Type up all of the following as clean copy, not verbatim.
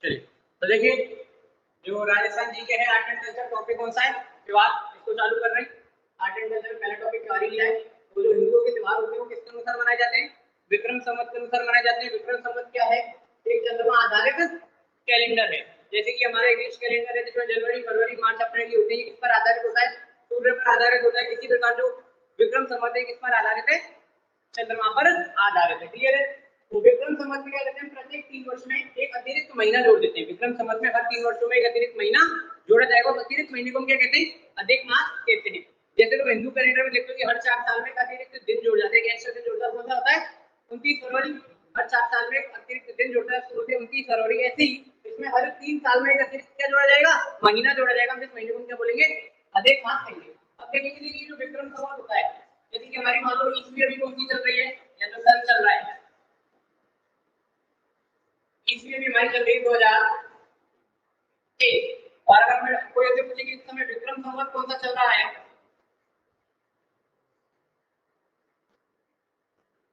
चलिए तो देखिए, जो राजस्थान जी के है आर्ट एंड कल्चर टॉपिक कौन सा है? त्योहार। इसको चालू कर रहे हैं। आर्ट एंड कल्चर पहला टॉपिक त्योहार ही लिया है। तो जो हिंदुओं के त्योहार होते हैं वो किसके अनुसार मनाए जाते हैं? विक्रम संवत के अनुसार मनाए जाते हैं। विक्रम संवत क्या है? एक चंद्रमा आधारित कैलेंडर है। जैसे कि हमारा इंग्लिश कैलेंडर है जिसमें जनवरी, फरवरी, मार्च, अप्रैल ये होते हैं। किस पर आधारित होता है? सूर्य पर आधारित होता है। इसी प्रकार जो विक्रम संवत है किस पर आधारित है? चंद्रमा पर आधारित है। क्लियर है? तो विक्रम संवत में क्या करते हैं? प्रत्येक 3 वर्ष में एक अतिरिक्त महीना जोड़ देते हैं। विक्रम संवत में हर 3 वर्षों में एक अतिरिक्त महीना जोड़ा जाएगा। उस अतिरिक्त महीने को हम क्या कहते हैं? अधिक मास कहते हैं। जैसे लोग हिंदू कैलेंडर में देखते हो कि हर 4 साल में एक अतिरिक्त दिन जोड़ जाते हैं। एक्स्ट्रा दिन जोड़ता कौन सा होता है? 29 फरवरी। हर 4 साल में एक अतिरिक्त दिन जोड़ता है, उसको बोलते हैं 29 फरवरी। ऐसे ही इसमें हर 3 साल में एक अतिरिक्त क्या जोड़ा जाएगा? महीना जोड़ा जाएगा। हम इस महीने को क्या बोलेंगे? अधिक मास कहेंगे। अब देखेंगे कि जो विक्रम संवत होता है, जैसे कि हमारी मान लो ईस्वी अभी कौन सी चल रही है, या तो सन चल रहा है। ईस्वी अभी हमारी चल रही है 2001। और अगर मैं कोई ऐसे पूछे कि इस समय विक्रम संवत कौन सा चल रहा है,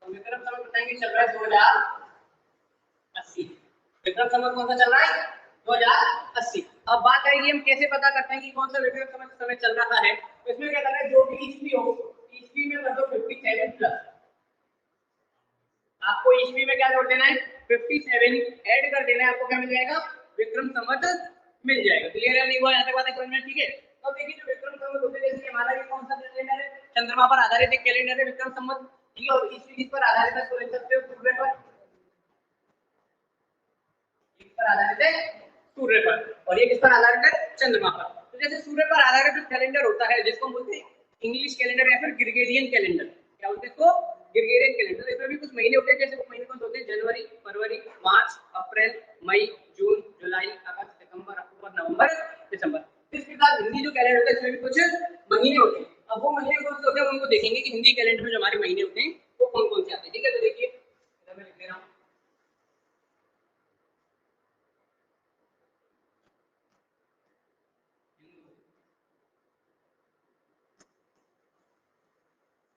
तो विक्रम संवत बताएंगे चल रहा है 2080। विक्रम संवत कौन सा चल रहा है? 2080। अब बात आएगी हम कैसे पता करते हैं कि कौन सा विक्रम संवत समय चल रहा है। तो इसमें क्या करना है? जो भी ईस्वी हो, ईस्वी में मतलब 57 प्लस, आपको ईस्वी में क्या जोड़ देना है? 57 ऐड कर देना है। आपको क्या मिल जाएगा? विक्रम संवत मिल जाएगा। क्लियर है? नहीं हुआ यहाँ तक बात समझ में? ठीक है। तो देखिए जो विक्रम संवत होते हैं, जैसे हमारा ये कौन सा कैलेंडर है? चंद्रमा पर आधारित एक कैलेंडर है विक्रम संवत। ठीक है। और ईस्वी किस पर आधारित है? सूर्य पर। इस पर आधारित है सूर्य पर। और ये किस पर आधारित है? चंद्रमा पर। तो जैसे सूर्य पर आधारित जो कैलेंडर होता है जिसको हम बोलते हैं इंग्लिश कैलेंडर या फिर ग्रिगोरियन कैलेंडर। क्या बोलते हैं इसको? Gregorian calendar. इसमें भी कुछ महीने होते हैं। जैसे वो महीने कौन से होते हैं? जनवरी, फरवरी, मार्च, अप्रैल, मई, जून, जुलाई, अगस्त, सितंबर, अक्टूबर, नवंबर, दिसंबर। इस प्रकार हिंदी जो कैलेंडर होता है इसमें भी कुछ महीने होते हैं। अब वो महीने कौन से होते हैं उनको देखेंगे कि हिंदी कैलेंडर में जो हमारे महीने होते हैं वो कौन कौन से आते हैं। ठीक है। तो देखिए मैं लिख दे रहा हूँ।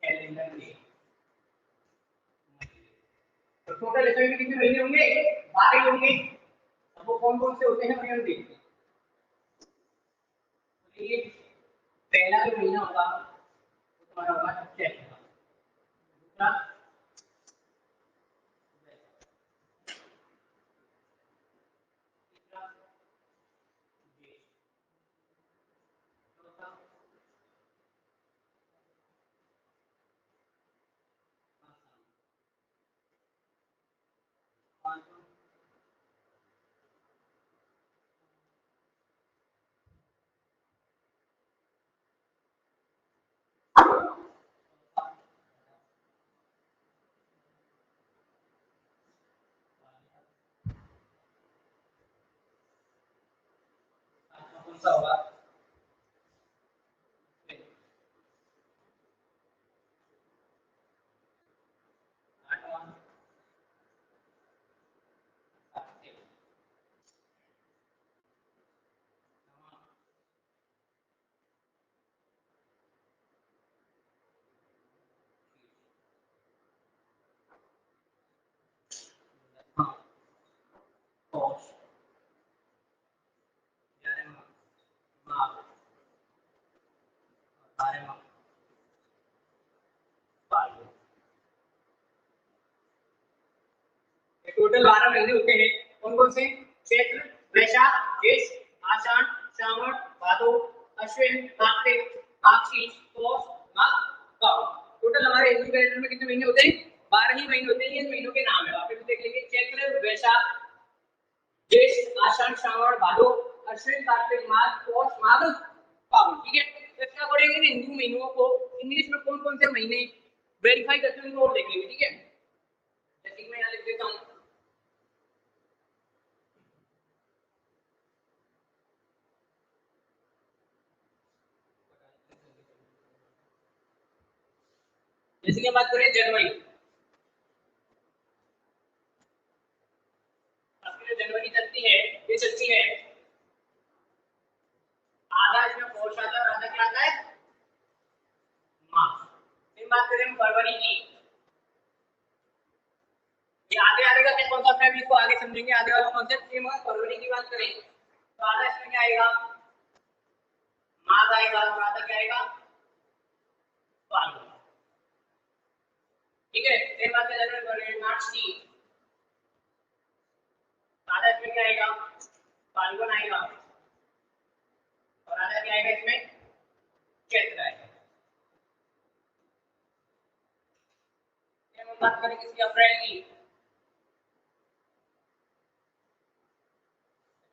कैलेंडर में तो टोटल इसमें भी कितने महीने होंगे? 12 ही होंगे। अब वो कौन कौन से होते हैं हम देखते हैं। तो ये पहला जो महीना होगा वो तुम्हारा होगा चैत्र। दूसरा तीसरा ज्येष्ठ। चौथा आषाढ़। पांचवा कौन सा होगा? आठवां कार्तिक। हाँ, पौष। 11वां माघ। 12वां फाल्गुन। टोटल 12 महीने होते हैं। कौन कौन से? चैत्र, वैशाख, ज्येष्ठ, आषाढ़, श्रावण, भादो, अश्विन, कार्तिक, माघी, पौष, माघ, फाल्गुन। टोटल हमारे हिंदू कैलेंडर में कितने महीने होते हैं? 12 ही महीने होते हैं। ये महीनों के नाम है। आप भी देख लेंगे। चैत्र, वैशाख, ज्येष्ठ, आषाढ़, श्रावण, भादो, अश्विन, कार्तिक, माघ, पौष, माघ, फाल्गुन। ठीक है। तो इसका पढ़ेंगे हिंदू महीनों को इंग्लिश में कौन कौन से महीने वेरीफाई करते हैं उनको और देख लेंगे। ठीक है। जैसे कि मैं यहाँ लिख देता हूँ। जैसे कि बात करें जनवरी, आपकी जो जनवरी चलती है ये चलती है आधा इसमें पौष आता है और आधा क्या आता है? माघ। फिर बात करें फरवरी की, ये आधे आधे का क्या कॉन्सेप्ट है इसको आगे समझेंगे। समझेंगे आधे वाला कॉन्सेप्ट सेम होगा। फरवरी की बात करें तो आधा इसमें क्या आएगा, मार्च आएगा, और आधा क्या आएगा, फाल्गुन। ठीक है, सेम बात है जनवरी मार्च की, आधा इसमें क्या आएगा, फाल्गुन आएगा, और आधा क्या आएगा इसमें, चैत्र आएगा। हम बात करें किसकी, अप्रैल की,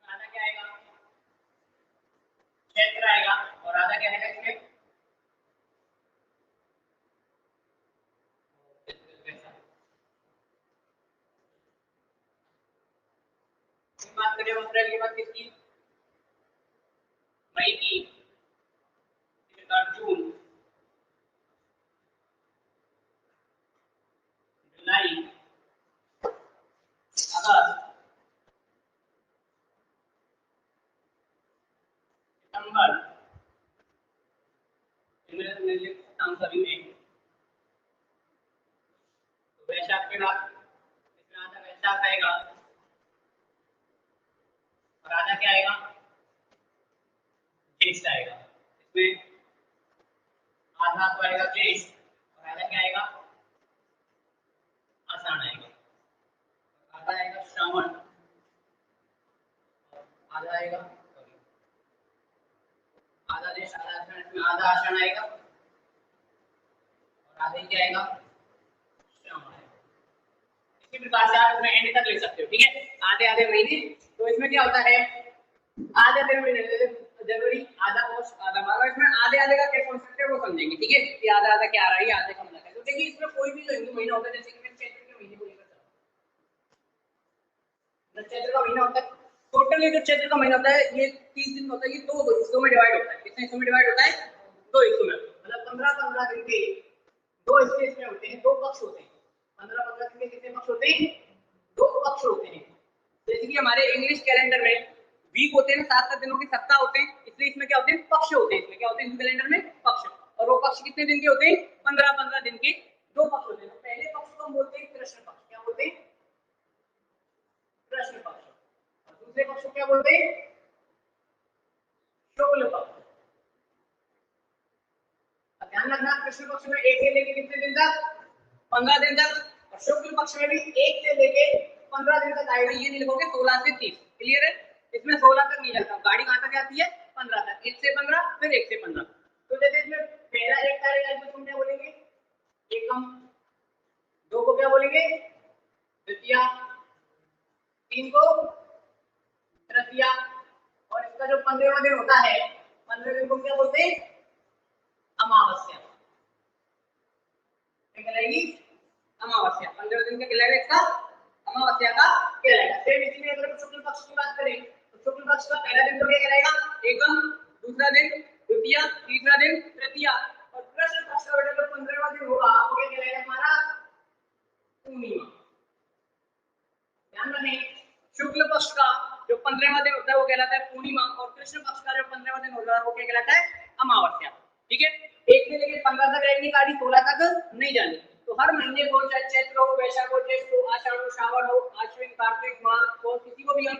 आधा क्या आएगा, चैत्र आएगा, और आधा क्या आएगा इसमें, बात करें अप्रैल के बाद किसकी, मई की, जून, जुलाई, अगस्त, सितंबर, सभी में, वैशाख के बाद इसमें आधा वैशाख आएगा, और आधा क्या आएगा, ज्येष्ठ आएगा। इसमें आधा तो आएगा ज्येष्ठ, और आधा क्या आएगा, आषाढ़ आएगा, आधा आएगा श्रावण, आधा आएगा आधा देश, आधा आषाढ़, इसमें आधा आषाढ़ आएगा, और आधे क्या आएगा, श्रावण आएगा। इसी प्रकार से आप इसमें एंड तक ले सकते हो। ठीक है, आधे आधे महीने, तो इसमें क्या होता है, आधे आधे महीने, जनवरी आधा पोस्ट आधा मार्च, इसमें आधे आधे का क्या कॉन्सेप्ट है वो समझेंगे। ठीक है, कि आधा आधा क्या आ रहा है, आधे का मतलब है। तो देखिए इसमें कोई भी जो हिंदू महीना होता है, जैसे कि मैं चैत्र के महीने को लेकर चला, चैत्र का महीना होता है, टोटली जो चैत्र का महीना होता है ये 30 दिन होता है, ये दो हिस्सों में डिवाइड होता है। कितने हिस्सों में डिवाइड होता है, दो हिस्सों में, मतलब 15-15 दिन के दो हिस्से इसमें होते हैं, दो पक्ष होते हैं। 15-15 दिन के कितने पक्ष होते हैं, दो पक्ष होते हैं। जैसे कि हमारे इंग्लिश कैलेंडर में वीक होते हैं, 7-7 दिनों के सप्ताह होते हैं, इसलिए इसमें क्या होते हैं, पक्ष होते हैं। इसमें क्या होते हैं, हिंदू कैलेंडर में पक्ष, और वो पक्ष कितने दिन के होते हैं, 15-15 दिन के दो पक्ष होते हैं। तो पहले पक्ष को हम बोलते हैं कृष्ण पक्ष, क्या बोलते हैं, कृष्ण पक्ष, और दूसरे पक्ष को क्या बोलते हैं, शुक्ल पक्ष। ध्यान रखना, कृष्ण पक्ष में 1 से लेकर कितने दिन तक, 15 दिन तक, और शुक्ल पक्ष में भी 1 से लेकर 15 दिन तक आएगा। ये नहीं लिखोगे 16 से 30, क्लियर है। इसमें 16 तक नहीं जाता, गाड़ी कहां तक आती है, 15 तक, 1 से 15, फिर 1 से 15। तो जैसे इसमें पहला 1 तारीख है, तो क्या बोलेंगे, एकम, 2 को क्या बोलेंगे, द्वितीया, 3 को तृतीया, और इसका जो 15वां दिन होता है, 15 दिन को क्या बोलते हैं, अमावस्या। कहलाएगी अमावस्या, 15 दिन का कहलाएगा, इसका अमावस्या का कहलाएगा। सेम इसी में अगर शुक्ल पक्ष की बात करें तो शुक्ल पक्ष का पहला दिन तो क्या कहलाएगा, एकम, दूसरा दिन द्वितीया, तीसरा दिन तृतीया, और कृष्ण पक्ष का जो 15वां दिन होगा वो क्या कहलाएगा, हमारा पूर्णिमा। ध्यान रखें, शुक्ल पक्ष का जो 15वां दिन होता है वो कहलाता है पूर्णिमा, और कृष्ण पक्ष का जो 15वां दिन होता है वो क्या कहलाता है, अमावस्या। ठीक है, 1 से लेकर 15 तक रहेगी गाड़ी, 16 तक नहीं जानी। तो हर महीने को, चाहे चैत्र हो, वैशाख हो, ज्येष्ठ हो, आषाढ़ हो, श्रावण हो, आश्विन, कार्तिक, माघ हो, किसी को भी हम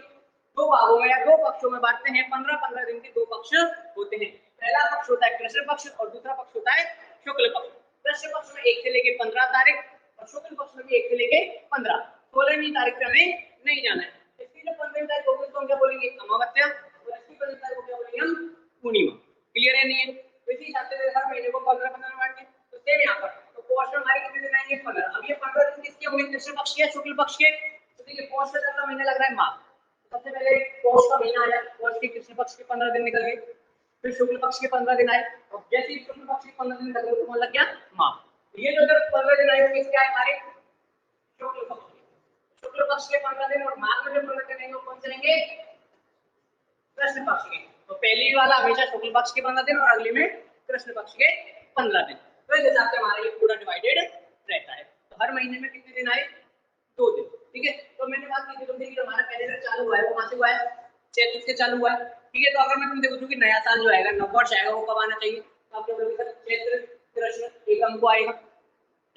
दो भागों में या दो पक्षों में बांटते हैं। 15-15 दिन के दो पक्ष होते हैं। पहला पक्ष होता है कृष्ण पक्ष, और दूसरा पक्ष होता है शुक्ल पक्ष। कृष्ण पक्ष में 1 से लेकर 15 तारीख, और शुक्ल पक्ष में भी 1 से लेकर 15। 16वीं तारीख में हमें नहीं जाना है। इसकी जो 15वीं तारीख होगी तो हम क्या बोलेंगे, अमावस्या, और इसकी 15वीं तारीख को क्या बोलेंगे हम, पूर्णिमा। क्लियर है, नहीं है? इसी हिसाब से हर महीने को 15-15 में बांटेंगे। तो सेम यहाँ पर तो पौष में हमारे कितने दिन आएंगे, 15। अब ये 15 दिन किसके होंगे, कृष्ण पक्ष के, शुक्ल पक्ष के। तो देखिए पौष से ज्यादा महीना लग रहा है माघ, सबसे पहले पौष का महीना आया, पौष के कृष्ण पक्ष के 15 दिन निकल गए, फिर शुक्ल पक्ष के 15 दिन आए, और जैसे ही शुक्ल पक्ष के 15 दिन निकल गए तो लग गया माघ। ये जो 15 दिन आए किसके आए, हमारे शुक्ल पक्ष के। शुक्ल पक्ष के 15 दिन, और माघ में जो 15 दिन आएंगे वो कौन से रहेंगे, कृष्ण पक्ष के। तो पहली वाला हमेशा शुक्ल पक्ष के 15 दिन, और अगले में कृष्ण पक्ष के 15 दिन। तो इस हिसाब से हमारा ये पूरा डिवाइडेड रहता है। तो हर महीने में कितने दिन आए, 2 दिन। ठीक है, तो मैंने बात की थी तुमसे कि हमारा कैलेंडर चालू हुआ है वो कहां से हुआ है, चैत्र से चालू हुआ है। ठीक है, तो अगर मैं तुमसे पूछूं कि नया साल जो आएगा, नववर्ष आएगा, वो कब आना चाहिए, तो आप क्या बोलोगे, सर चैत्र कृष्ण एकम को आएगा।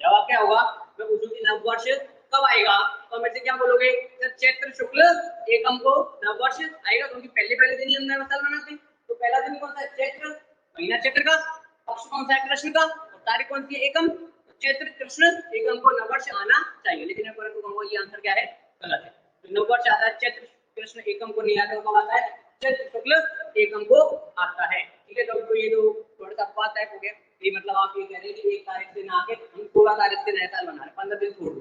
जवाब क्या होगा, मैं पूछूं कि नववर्ष कब आएगा? तो मेरे से क्या बोलोगे? जब चैत्र शुक्ल एकम को नववर्ष आएगा, क्योंकि पहले दिन ही हम नया साल मनाते हैं। तो पहला दिन कौन सा है? चैत्र, महीना चैत्र का, पक्ष कौन सा है? कृष्ण का, और तारीख कौन सी है? एकम। चैत्र कृष्ण एकम को नववर्ष आना चाहिए, लेकिन ये आंसर क्या है? गलत है। तो नववर्ष आता है चैत्र कृष्ण एकम को नहीं आता, कब आता है? चैत्र शुक्ल एकम को आता है। ठीक है, तो ये जो थोड़ा सा बात है हो गया, ये मतलब आप ये कह रहे हैं कि 1 तारीख से ना आके हम 16 तारीख से नया साल मना रहे हैं, 15 दिन छोड़ दो।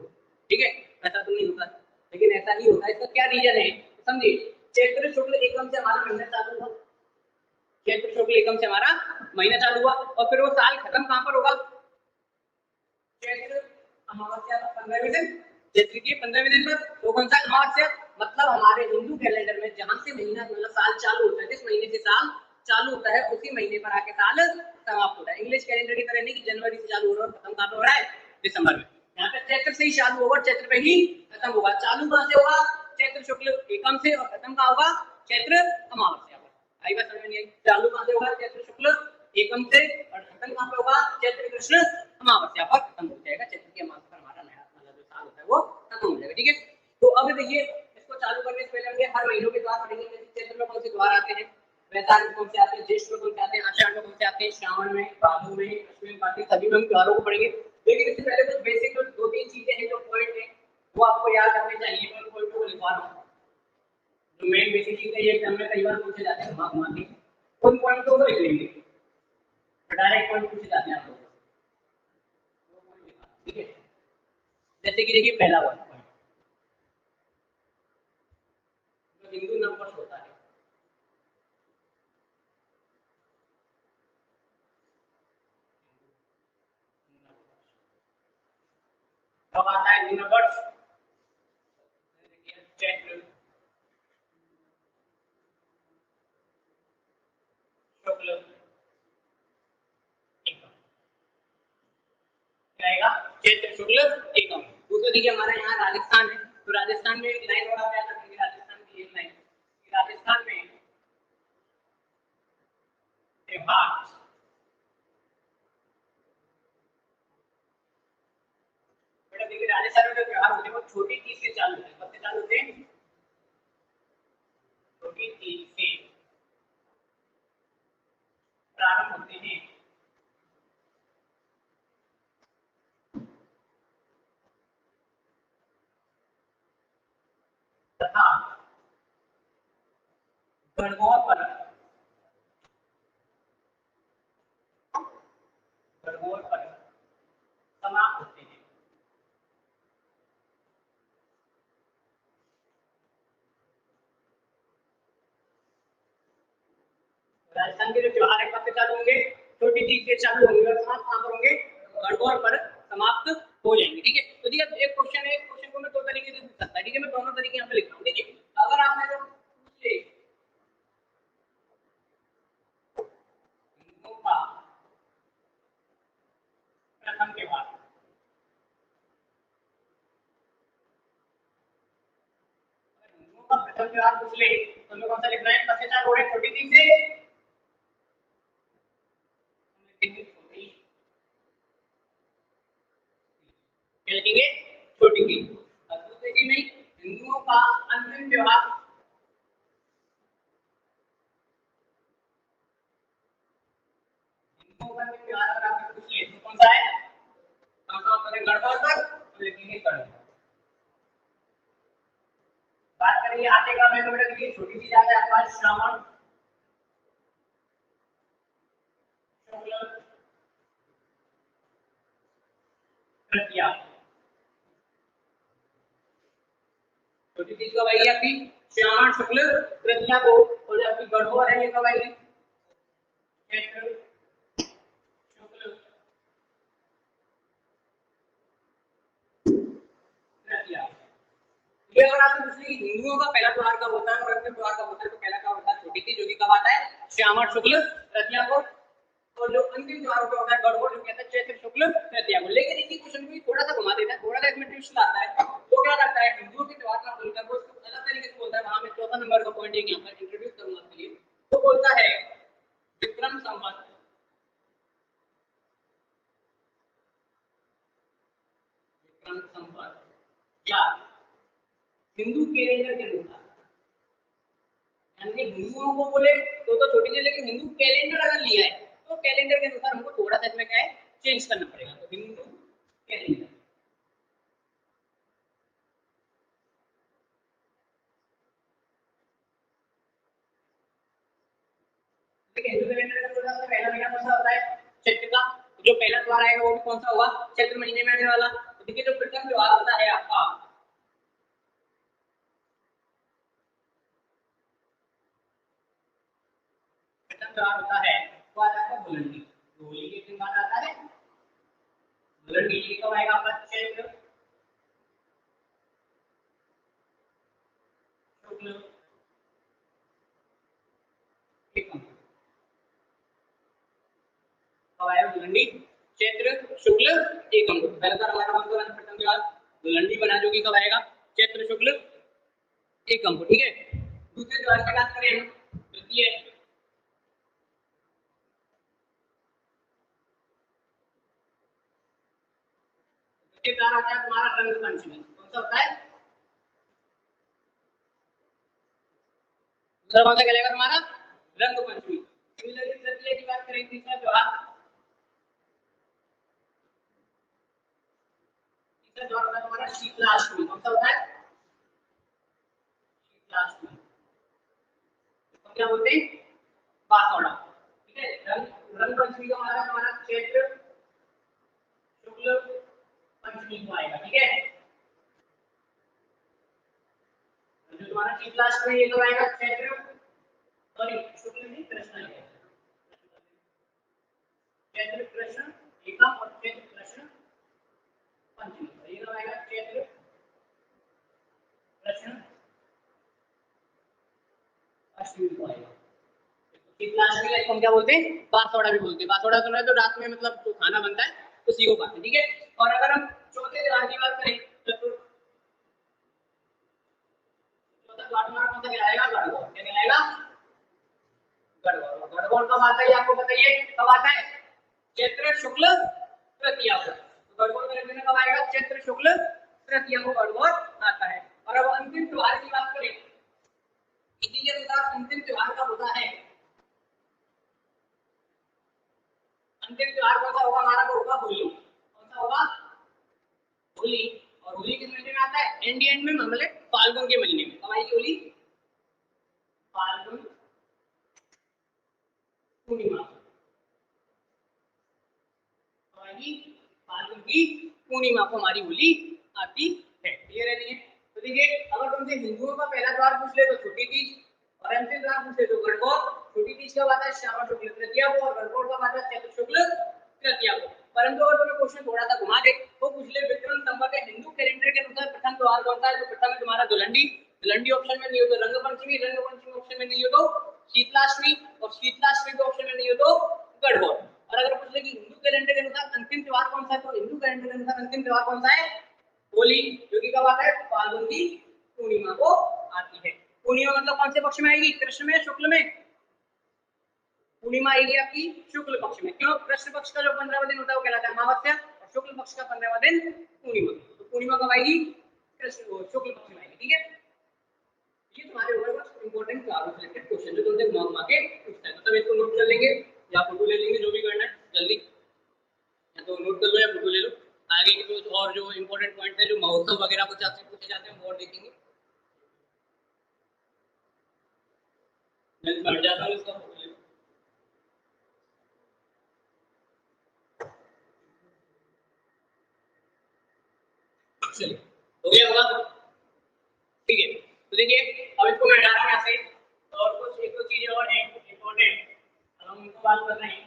ठीक है, ऐसा तो नहीं होता, लेकिन ऐसा ही होता है। इसका क्या रीजन है समझिए। चैत्र शुक्ल एकम से हमारा महीना चालू हुआ, चैत्र शुक्ल एकम से हमारा महीना चालू हुआ, और फिर वो साल खत्म कहां पर होगा? चैत्र अमावस्या पर 15वें दिन, चैत्र के 15वें दिन पर। तो कौन सा अमावस्या? मतलब हमारे हिंदू कैलेंडर में जहां से महीना मतलब साल चालू होता है, जिस महीने से साल चालू होता है उसी महीने पर आके साल समाप्त होता है। इंग्लिश कैलेंडर की तरह नहीं कि जनवरी से चालू हो रहा है और खत्म कहां पे हो रहा है? दिसंबर में। यहाँ पे चैत्र से ही चालू होगा, चैत्र पे ही खत्म होगा। चालू कहां से होगा? चैत्र शुक्ल एकम से, और खत्म कहां होगा? चैत्र अमावस्या पर। आई बात समझ में नहीं आई? चालू कहां से होगा? चैत्र शुक्ल एकम से, और खत्म कहां पे होगा? चैत्र कृष्ण अमावस्या पर खत्म हो जाएगा। चैत्र की अमावस्या पर हमारा नया मतलब जो साल होता है वो खत्म हो जाएगा। ठीक है, तो अब देखिए इसको चालू करने से पहले हम हर महीनों के द्वार पढ़ेंगे। चैत्र में कौन से द्वार आते हैं, वैशाख में कौन से आते हैं, ज्येष्ठ में कौन से आते हैं, आषाढ़ में कौन से आते हैं, श्रावण में, भादो में, अश्विन में, बाकी सभी में हम त्योहारों को पढ़ेंगे। लेकिन इससे पहले कुछ बेसिक 2-3 चीजें हैं जो पॉइंट है वो आपको याद रखने चाहिए। मैं उन पॉइंट को लिखवा रहा हूँ। जो मेन बेसिक चीजें ये एग्जाम में कई बार पूछे जाते हैं, मार्क मार के उन पॉइंट को लिख लेंगे। डायरेक्ट पॉइंट पूछे जाते हैं आप लोगों से। ठीक है, जैसे कि देखिए पहला पॉइंट, जो हिंदू नववर्ष होता है, कब आता है हिंदू नववर्ष? चैत्र शुक्ल एकम आएगा, चैत्र शुक्ल एकम। दूसरा देखिए हमारा यहाँ राजस्थान है, तो राजस्थान में एक लाइन और आप याद रखेंगे, राजस्थान की एक लाइन, राजस्थान में त्योहार बेटा देखिए राजस्थान में जो त्योहार होते हैं वो छोटी तीज से चालू होते हैं। कब से चालू होते हैं? छोटी तीज से प्रारंभ होते हैं तथा गणगौर पर समाप्त होते हैं। राजस्थान के जो त्योहार है कब से चालू होंगे? छोटी तीज से चालू होंगे और समाप्त कहां पर होंगे? गणगौर पर समाप्त हो जाएंगे। ठीक है, तो देखिए एक क्वेश्चन है, क्वेश्चन को मैं दो तरीके से पूछ सकता है। ठीक है, मैं दोनों तरीके यहाँ पे लिख रहा हूँ। देखिए अगर आपने जो पूछ ले हिंदुओं का प्रथम त्योहार, हिंदुओं का प्रथम त्योहार पूछ ले तो हमें कौन सा लिखना है? कब से चालू हो रहे हैं? छोटी तीज से। क्या लिखेंगे? छोटी तीज। अब दूसरे की नहीं, हिंदुओं का अंतिम त्योहार, हिंदुओं का अंतिम त्योहार अगर आपसे पूछ ले तो कौन सा है? कौन सा उत्तर है? गणगौर पर, तो लिखेंगे गणगौर। बात करेंगे आटे का, मैं तो बेटा देखिए छोटी सी जाता है आपके पास श्रावण शुक्ल तृतीया। छोटी तीज कब आएगी आपकी? श्रावण शुक्ल तृतीया को। और जो आपकी गणगौर है ये कब आएगी? चैत्र शुक्ल तृतीया। ये अगर आपसे पूछ ले हिंदुओं का पहला त्योहार कब होता है और अंतिम त्योहार कब होता है, तो पहला कब होता है? छोटी तीज, जो कि कब आता है? श्रावण शुक्ल तृतीया को। और जो अंतिम त्योहार होता है गणगौर, जो कहते हैं चैत्र शुक्ल तृतीया को। लेकिन इसी क्वेश्चन को थोड़ा सा घुमा देता है, थोड़ा सा इसमें ट्विस्ट लाता है। तो क्या करता है, हिंदुओं के त्योहार का बोलकर वो इसको अलग तरीके से बोलता है। वहां में चौथा नंबर का पॉइंट एक यहाँ पर इंट्रोड्यूस करूंगा आपके लिए। तो बोलता है विक्रम संवत, विक्रम संवत या हिंदू कैलेंडर के अनुसार, यानी हिंदुओं को बोले तो छोटी चीज, लेकिन हिंदू कैलेंडर अगर लिया है तो कैलेंडर के अनुसार हमको थोड़ा सा इसमें क्या है चेंज करना पड़ेगा। तो हिंदू कैलेंडर, ठीक है। हिंदू कैलेंडर का थोड़ा सा पहला महीना कौन सा होता है? चैत्र का। जो पहला त्योहार आएगा वो भी कौन सा होगा? चैत्र महीने में आने वाला। तो देखिए जो प्रथम त्योहार होता है आपका, प्रथम त्योहार होता है वो आता है धुलंडी। होली के दिन बाद आता है धुलंडी। ये कब आएगा आपका? चैत्र शुक्ल एकम। कब आएगा धुलंडी? चैत्र शुक्ल एकम को। पहला बार हमारा कौन सा प्रथम त्योहार धुलंडी बना, जो कि कब आएगा? चैत्र शुक्ल एकम को, ठीक है। दूसरे त्योहार की बात करें हम, द्वितीय त्योहार आता है तुम्हारा रंग पंचमी। कौन सा होता है? दूसरा कौन सा कहलाएगा तुम्हारा? रंग पंचमी। सिमिलरली तृतीय की बात करें, तीसरा त्योहार, तीसरा त्योहार होता है तुम्हारा शीतलाष्टमी। कौन सा होता है? शीतलाष्टमी। तो क्या बोलते हैं? बासोड़ा, ठीक है। रंग पंचमी का हमारा तुम्हारा चैत्र शुक्ल पंचमी को आएगा, ठीक है। जो तुम्हारा शीतलाष्टमी ये तो आएगा चैत्र, सॉरी शुक्ल नहीं, कृष्ण आएगा। चैत्र कृष्ण एकम और चैत्र कृष्ण पंचमी। ये तो आएगा चैत्र कृष्ण अष्टमी को आएगा। शीतलाष्टमी का हम क्या बोलते हैं? बासोड़ा भी बोलते हैं। बासोड़ा सुना है तो रात में मतलब जो खाना बनता है उसी को खाते हैं, ठीक है। और अगर हम चौथे त्योहार की बात करें तो चौथा त्योहार हमारा कौन सा कहलाएगा? गणगौर। क्या कहलाएगा? गणगौर। गणगौर कब आता है आपको बताइए? कब आता है? चैत्र शुक्ल तृतीया को। तो गणगौर का दिन कब आएगा? चैत्र शुक्ल तृतीया को गणगौर आता है। और अब अंतिम त्योहार की बात करें, इसी के अनुसार अंतिम त्योहार कब होता है? अंतिम त्योहार कौन सा होगा हमारा? वो होगा होली। कौन सा होगा? होली। और होली किस महीने में आता है? एंड में, मतलब फाल्गुन के महीने में। कब आएगी होली? फाल्गुन पूर्णिमा। कब आएगी? फाल्गुन की पूर्णिमा को हमारी होली आती है। क्लियर है? नहीं है? तो देखिए अगर तुमसे हिंदुओं का पहला त्योहार पूछ ले तो छोटी तीज, और अंतिम त्योहार पूछ ले तो गणगौर। छोटी तीज कब आता है? श्रावण शुक्ल तृतीया को। और गणगौर कब आता है? चैत्र शुक्ल तृतीया को। परंतु अगर तुम्हें क्वेश्चन थोड़ा सा घुमा दे तो पूछ ले विक्रम संवत के हिंदू कैलेंडर के अनुसार प्रथम त्योहार कौन सा है? तो प्रथम है तुम्हारा धुलंडी। धुलंडी ऑप्शन में नहीं हो तो रंग पंचमी, रंग पंचमी ऑप्शन में नहीं हो तो शीतलाष्टमी, और शीतलाष्टमी के ऑप्शन में नहीं हो तो गणगौर। और अगर पूछ ले कि हिंदू कैलेंडर के अनुसार अंतिम त्योहार कौन सा है, तो हिंदू कैलेंडर के अनुसार अंतिम त्योहार कौन सा है? होली, जो कि कब आता है? फाल्गुन की पूर्णिमा को आती है। पूर्णिमा मतलब कौन से पक्ष में आएगी? कृष्ण में, शुक्ल में? पूर्णिमा आएगी आपकी शुक्ल पक्ष में। क्यों? कृष्ण पक्ष का जो 15वां दिन होता है वो कहलाता है अमावस्या, और शुक्ल पक्ष का 15वां दिन पूर्णिमा। तो पूर्णिमा कब आएगी? कृष्ण शुक्ल पक्ष में आएगी, ठीक है। ये तुम्हारे ऊपर कुछ इंपॉर्टेंट रिलेटेड क्वेश्चन जो तुमसे घुमा के पूछता है, तो तब इसको नोट कर लेंगे या फोटो ले लेंगे, जो भी करना है जल्दी, या तो नोट कर लो या फोटो ले लो। आगे की कुछ और जो इंपॉर्टेंट पॉइंट है, जो महोत्सव वगैरह कुछ आपसे पूछे जाते हैं वो और देखेंगे। मैं बैठ जाता हूँ, इसका फोटो ले लो। चलिए हो गया होगा, ठीक है। तो देखिए अब इसको मैं हटा रहा हूँ यहाँ से। और कुछ एक दो चीजें और हैं इंपॉर्टेंट, हम उनको बात कर रहे हैं।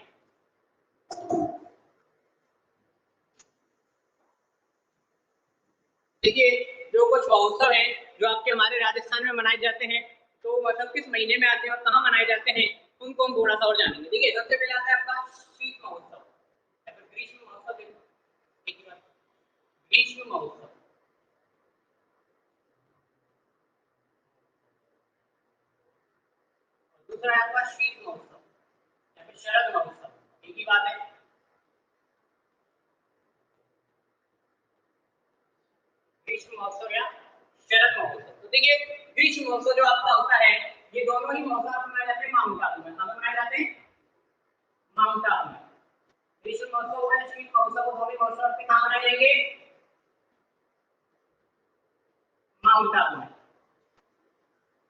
देखिए जो कुछ महोत्सव हैं जो आपके हमारे राजस्थान में मनाए जाते हैं, तो मतलब किस महीने में आते हैं और कहाँ मनाए जाते हैं, उनको हम थोड़ा सा और जानेंगे। देखिए सबसे पहले आता है आपका शीत महोत्सव, ग्रीष्म महोत्सव। देखिए ग्रीष्म महोत्सव, दूसरा है आपका शीत महोत्सव या फिर शरद महोत्सव, एक ही बात है। ग्रीष्म ग्रीष्म महोत्सव या शरद महोत्सव। तो देखिए ग्रीष्म महोत्सव जो आपका होता है ये दोनों ही महोत्सव मनाए जाते हैं माउंट आबू में। कहाँ मनाए जाते हैं? माउंट आबू में। ग्रीष्म महोत्सव और शीत महोत्सव दोनों महोत्सव आपके कहाँ मनाए जाएंगे? माउंट आबू में।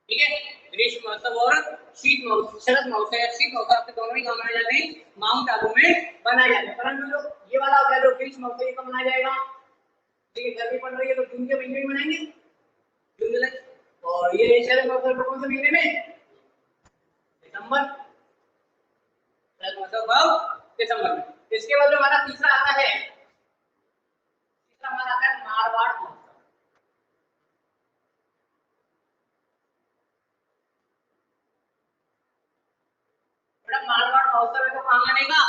ठीक है, ग्रीष्म महोत्सव और शीत महोत्सव, शरद महोत्सव या शीत महोत्सव आपके दोनों ही कहाँ मनाए जाते हैं? माउंट आबू में मनाए जाते हैं। परंतु जो ये वाला होता है जो ग्रीष्म महोत्सव ये कब मनाया जाएगा? देखिए गर्मी पड़ रही है तो जून के महीने में मनाएंगे, जून जुलाई। और ये शरद महोत्सव कौन से महीने में? दिसंबर। शरद महोत्सव कब? दिसंबर में। इसके बाद जो हमारा तीसरा आता है, तीसरा हमारा आता है मारवाड़ महोत्सव। मारवाड़ महोत्सव है तो कहाँ मनेगा?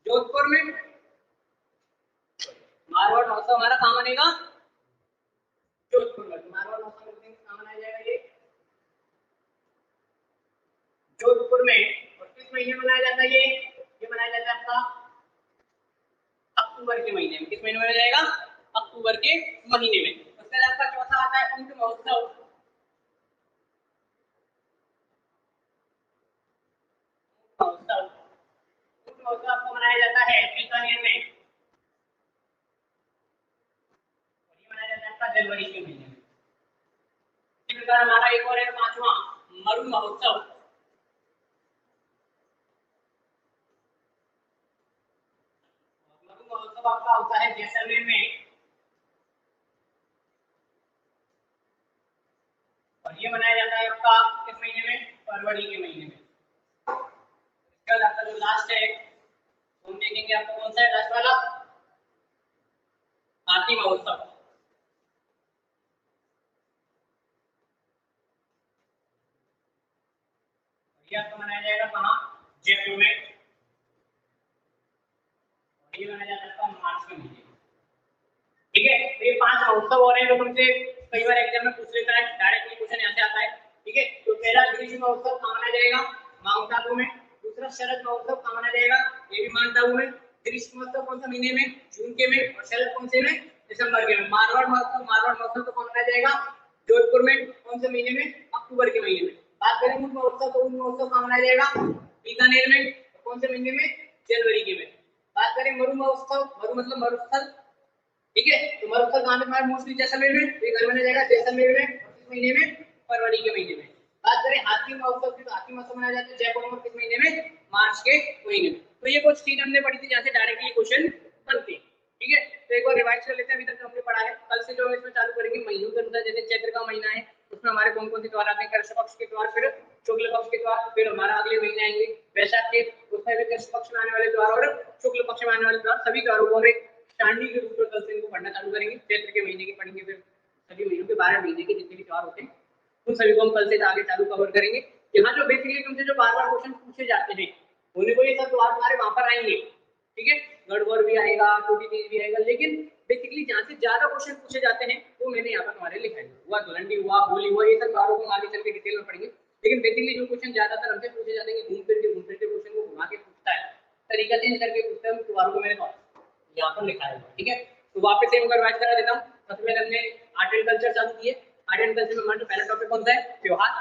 जोधपुर में। मारवाड़ महोत्सव हमारा कहाँ मनेगा? जोधपुर में। मारवाड़ महोत्सव कहाँ मनाया जाएगा? ये जोधपुर में। और किस महीने मनाया जाता है ये मनाया जाता है आपका अक्टूबर के महीने में। किस महीने में मनाया जाएगा? अक्टूबर के महीने में। उसके बाद आपका चौथा आता है ऊंट महोत्सव। ऊंट महोत्सव आपको मनाया जाता है बीकानेर में। मनाया जाता है आपका जनवरी के महीने में। इसी प्रकार हमारा एक और है पांचवा मरु महोत्सव। मरु महोत्सव आपका होता है जैसलमेर में। और ये मनाया जाता है आपका किस महीने में? फरवरी के महीने में। इसके बाद आपका जो लास्ट है हम देखेंगे आपको कौन सा है लास्ट वाला? हाथी महोत्सव। ये आपको मनाया जाएगा कहाँ? जयपुर में। ये मनाया जाता है मार्च के महीने में। ठीक है, तो ये 5 महोत्सव और हैं जो तुमसे कई बार एग्जाम में पूछ लेता है, डायरेक्टली क्वेश्चन यहाँ से आता है। ठीक है, तो पहला ग्रीष्म महोत्सव कहाँ मनाया जाएगा? माउंट आबू में। दूसरा शरद महोत्सव कहाँ मनाया जाएगा? ये भी माउंट आबू में। ग्रीष्म महोत्सव कौन सा महीने में? जून के में। और शरद कौन से में? दिसंबर के में। मारवाड़ महोत्सव तो कौन मनाया जाएगा? जोधपुर में। कौन से महीने में? अक्टूबर के महीने में। बात करें ऊंट महोत्सव तो ऊंट महोत्सव कहाँ मनाया जाएगा? बीकानेर में। कौन से महीने में? जनवरी के में। बात करें मरु महोत्सव, मरु मतलब मरुस्थल। ठीक है, तो मरुस्थल कहाँ पे हमारे मोस्टली जैसलमेर में। तो ये घर में जाएगा जैसलमेर में। किस महीने में? फरवरी के महीने में। बात करें हाथी महोत्सव की तो हाथी महोत्सव मनाया जाता है जयपुर में। किस महीने में? मार्च के महीने में। तो ये कुछ चीज हमने पढ़ी थी जहाँ से डायरेक्टली क्वेश्चन बनते हैं। ठीक है, तो एक बार रिवाइज कर लेते हैं। अभी तक हमने पढ़ा है, कल से जो हम इसमें चालू करेंगे महीनों के अनुसार। जैसे चैत्र का महीना है उसमें हमारे कौन कौन से त्योहार आते हैं? कृष्ण पक्ष के त्योहार, फिर शुक्ल पक्ष के त्योहार, फिर हमारा अगले महीने आएंगे वैशाख के, उसमें भी कृष्ण पक्ष में आने वाले त्योहार और शुक्ल पक्ष में आने वाले त्योहार। सभी त्योहारों को हम चांदी के रूप में कल से इनको पढ़ना चालू करेंगे। चैत्र के महीने की पढ़ेंगे, फिर सभी महीनों के 12 महीने के जितने भी त्योहार होते हैं उन सभी को हम कल से आगे चालू कवर करेंगे। यहाँ जो बेसिकली तुमसे जो बार बार क्वेश्चन पूछे जाते हैं होने को ये सब त्योहार तुम्हारे वहां पर आएंगे। ठीक है, गढ़गौर भी आएगा, छोटी तीज भी आएगा, लेकिन बेसिकली जहाँ से ज्यादा क्वेश्चन पूछे जाते हैं वो मैंने यहाँ पर तुम्हारे लिखा है। हुआ धुलंडी, हुआ होली, हुआ, ये सब त्योहारों को आगे चल के डिटेल में पढ़ेंगे। लेकिन बेसिकली जो क्वेश्चन ज्यादातर हमसे पूछे जाते हैं घूम फिर के क्वेश्चन को घुमा के पूछता है, तरीका चेंज करके पूछता है, त्योहारों को मैंने यहाँ पर लिखा है। ठीक है, तो वापस से मैं रिवाइज करा देता हूँ। सबसे पहले हमने आर्ट एंड कल्चर चालू किए। आर्ट एंड कल्चर में हमारा पहला टॉपिक कौन सा है? त्योहार।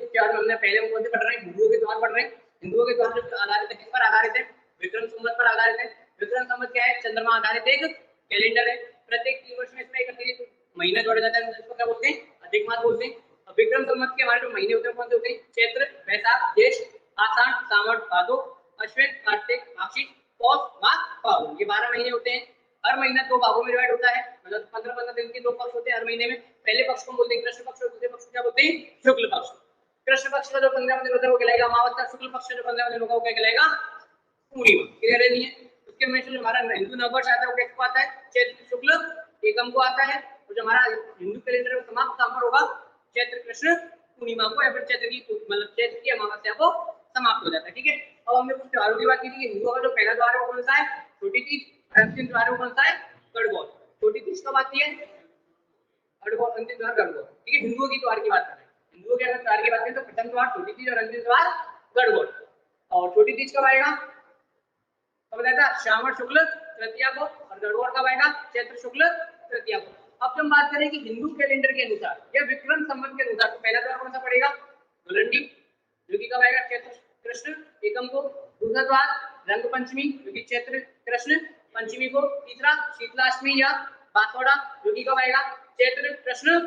इस त्योहार में हमने पहले कौन से पढ़ रहे हैं? हिंदुओं के त्योहार पढ़ रहे हैं। हिंदुओं के त्योहार जो आधारित है किस पर आधारित है? विक्रम संवत पर आधारित है। विक्रम संवत क्या है? चंद्रमा आधारित एक कैलेंडर है। प्रत्येक 3 वर्ष में इसमें एक अतिरिक्त महीना जोड़ा जाता है, इसको क्या बोलते हैं? अधिक मास बोलते हैं। और विक्रम संवत के हमारे जो महीने होते हैं कौन से होते हैं? चैत्र, वैशाख, ज्येष्ठ, आषाढ़, सावन, भादो, अश्विन, कार्तिक, आश्विन, पौष, माघ, फागुन। ये 12 महीने होते हैं। हर महीना 2 भागों में डिवाइड होता है, मतलब 15-15 दिन के 2 पक्ष होते हैं हर महीने में। पहले पक्ष को बोलते हैं कृष्ण पक्ष और दूसरे पक्ष को क्या बोलते हैं? शुक्ल पक्ष। कृष्ण पक्ष का जो 15 दिन होता है वो कहलाएगा अमावस्या। शुक्ल पक्ष का जो 15 दिन होगा वो क्या कहलाएगा? पूर्णिमा। क्लियर है? नहीं है? उसके में जो हमारा हिंदू नववर्ष आता है वो किसको आता है? चैत्र शुक्ल एकम को आता है। और जो हमारा हिंदू कैलेंडर में समाप्त कहाँ पर होगा? चैत्र कृष्ण पूर्णिमा को, या फिर चैत्र की मतलब चैत्र की अमावस्या को समाप्त हो जाता है। ठीक है, अब हमने कुछ त्योहारों की बात की थी। हिंदुओं का जो पहला त्योहार है वो कौन सा है? छोटी तीज। अंतिम त्योहार कौन सा है? गणगौर। छोटी तीज कब आती है? गणगौर। अंतिम त्योहार गणगौर। ठीक है, हिंदुओं की त्योहार की बात कर रहे हैं। हिंदुओं के अगर त्योहार की बात करें तो प्रथम त्योहार छोटी तीज और अंतिम त्योहार गणगौर। और छोटी तीज कब आएगा? कब बताया था? श्रावण शुक्ल तृतीया को। और गणगौर कब आएगा? चैत्र शुक्ल तृतीया को। अब जब हम बात करें कि हिंदू कैलेंडर के अनुसार या विक्रम संवत के अनुसार, तो पहला द्वार कौन सा पड़ेगा? धुलंडी, जो कि कब आएगा? चैत्र कृष्ण एकम को। दूसरा द्वार रंग पंचमी, जो कि चैत्र कृष्ण पंचमी को। तीसरा शीतलाष्टमी या बांसवाड़ा, जो कि कब आएगा? चैत्र कृष्ण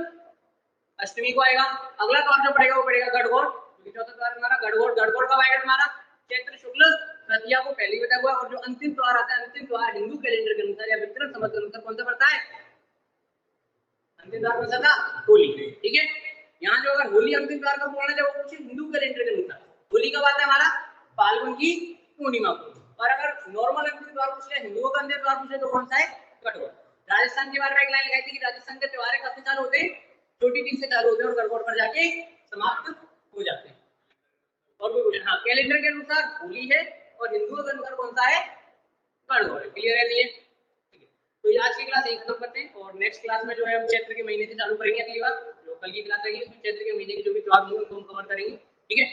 अष्टमी को आएगा। अगला द्वार जो पड़ेगा वो पड़ेगा गढ़गोड़, जो कि चौथा द्वार हमारा गढ़गोड़। गढ़गोड़ कब आएगा हमारा? चैत्र शुक्ल तृतीया को, पहले बताया हुआ। और जो अंतिम द्वार आता है, अंतिम द्वार हिंदू कैलेंडर के अनुसार या विक्रम संवत के अनुसार कौन सा पड़ता है? अंतिम द्वार कौन सा था? होली। ठीक है, यहाँ जो अगर होली अंतिम द्वार का बोलना चाहिए वो पूछे हिंदू कैलेंडर के अनुसार, होली कब आता है हमारा? फाल्गुन की पूर्णिमा को। और अगर नॉर्मल अंतिम द्वार पूछ ले, हिंदुओं का अंतिम द्वार पूछे तो कौन सा है? गढ़गोड़। राजस्थान के बारे में एक लाइन लिखाई थी कि राजस्थान के त्योहार कब से चालू होते हैं? छोटी तीज से चालू होते हैं और गढ़गोड़ पर जाके समाप्त हो जाते हैं। और कोई क्वेश्चन? हाँ, कैलेंडर के अनुसार होली है और हिंदुओं के अनुसार कौन सा है? गढ़गोड़। क्लियर है? ये तो ये आज की क्लास यही खत्म करते हैं और नेक्स्ट क्लास में जो है हम चैत्र के महीने से चालू करेंगे। अगली बार जो कल की क्लास रहेगी उसमें चैत्र के महीने के जो भी त्योहार होंगे उनको हम कवर करेंगे। ठीक है।